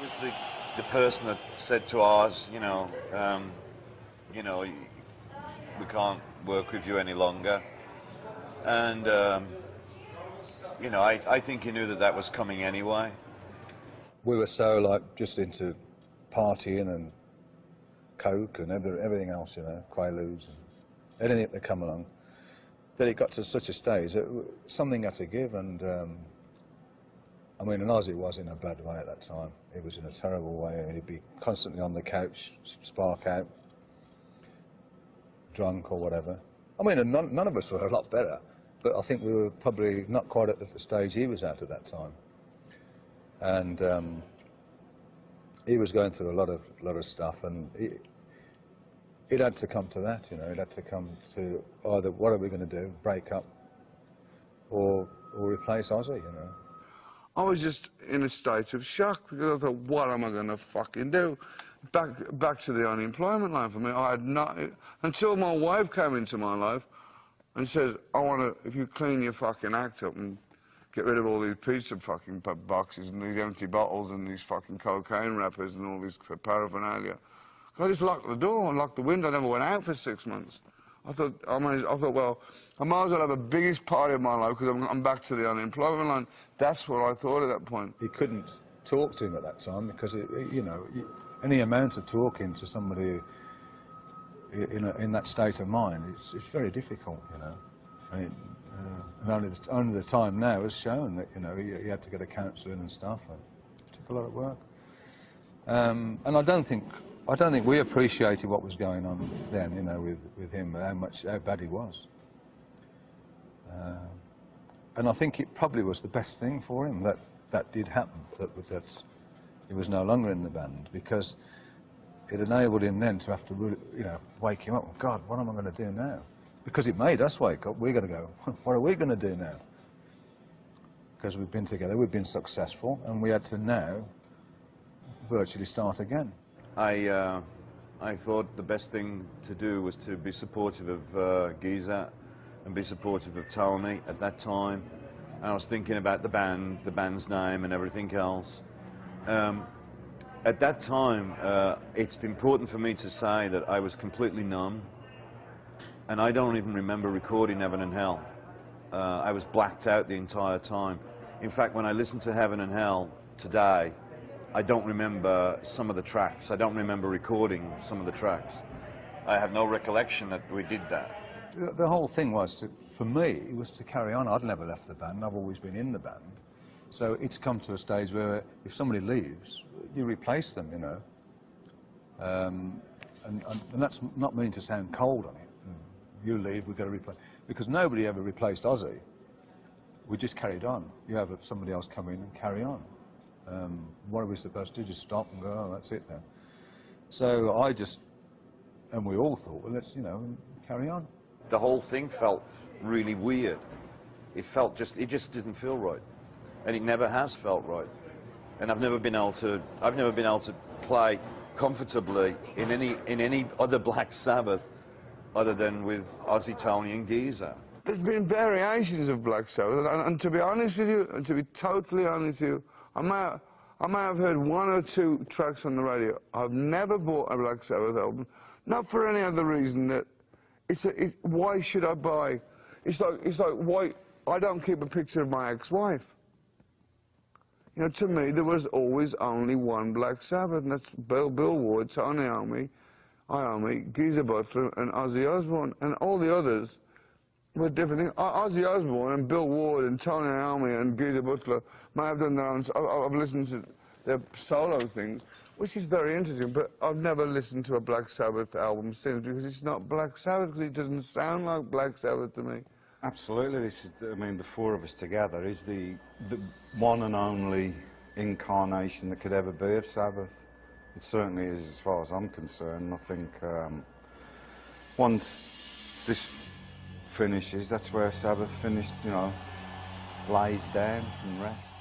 was the person that said to Oz, we can't work with you any longer. And, I think he knew that that was coming anyway. We were so, like, just into partying and coke and everything else, Quaaludes and anything that come along, that it got to such a stage that something had to give. And, and Ozzy was in a bad way at that time. He was in a terrible way. I mean, he'd be constantly on the couch, spark out, drunk or whatever. None of us were a lot better, but I think we were probably not quite at the stage he was at that time. And he was going through a lot of stuff, and it had to come to that, It had to come to either what are we going to do, break up, or replace Ozzy, I was just in a state of shock because I thought, what am I going to fucking do? Back to the unemployment line for me. I had not, until my wife came into my life and said, I want to, if you clean your fucking act up and get rid of all these pizza fucking boxes and these empty bottles and these fucking cocaine wrappers and all this paraphernalia. I just locked the door and locked the window. I never went out for 6 months. I thought, well, I might as well have the biggest party of my life because I'm back to the unemployment line. That's what I thought at that point. He couldn't talk to him at that time because, any amount of talking to somebody in that state of mind, it's very difficult, And only the time now has shown that, he had to go to counselling and stuff. It took a lot of work. And I don't think we appreciated what was going on then, with him, how bad he was. And I think it probably was the best thing for him that did happen, that he was no longer in the band, because it enabled him then to have to really, wake him up. God, what am I going to do now? Because it made us wake up. We're going to go, what are we going to do now? Because we've been together, we've been successful, and we had to now virtually start again. I thought the best thing to do was to be supportive of Geezer and be supportive of Tony at that time. And I was thinking about the band's name and everything else. At that time, it's important for me to say that I was completely numb, and I don't even remember recording Heaven and Hell. I was blacked out the entire time. In fact, when I listen to Heaven and Hell today, I don't remember some of the tracks. I don't remember recording some of the tracks. I have no recollection that we did that. The whole thing was, for me, it was to carry on. I'd never left the band. I've always been in the band. So it's come to a stage where if somebody leaves, you replace them, And that's not meaning to sound cold on it. You leave, we've got to replace. Because nobody ever replaced Ozzy. We just carried on. You have somebody else come in and carry on. What are we supposed to do? Just stop and go, oh, that's it then. So and we all thought, well, let's, carry on. The whole thing felt really weird. It just didn't feel right. And it never has felt right. And I've never been able to play comfortably in any other Black Sabbath other than with Ozzy, Tony and Geezer. There's been variations of Black Sabbath, and to be honest with you, and to be totally honest with you, I may have heard 1 or 2 tracks on the radio. I've never bought a Black Sabbath album, not for any other reason that why should I buy? It's like why I don't keep a picture of my ex-wife. To me, there was always only one Black Sabbath, and that's Bill Ward, Tony Iommi, Geezer Butler, and Ozzy Osbourne, and all the others were different things. Ozzy Osbourne and Bill Ward and Tony Iommi and Geezer Butler may have done their own. I've listened to their solo things, which is very interesting, but I've never listened to a Black Sabbath album since because it's not Black Sabbath, because it doesn't sound like Black Sabbath to me. Absolutely. This is, the 4 of us together is the one and only incarnation that could ever be of Sabbath. It certainly is, as far as I'm concerned. I think once this finishes, that's where Sabbath finished, lays down and rests.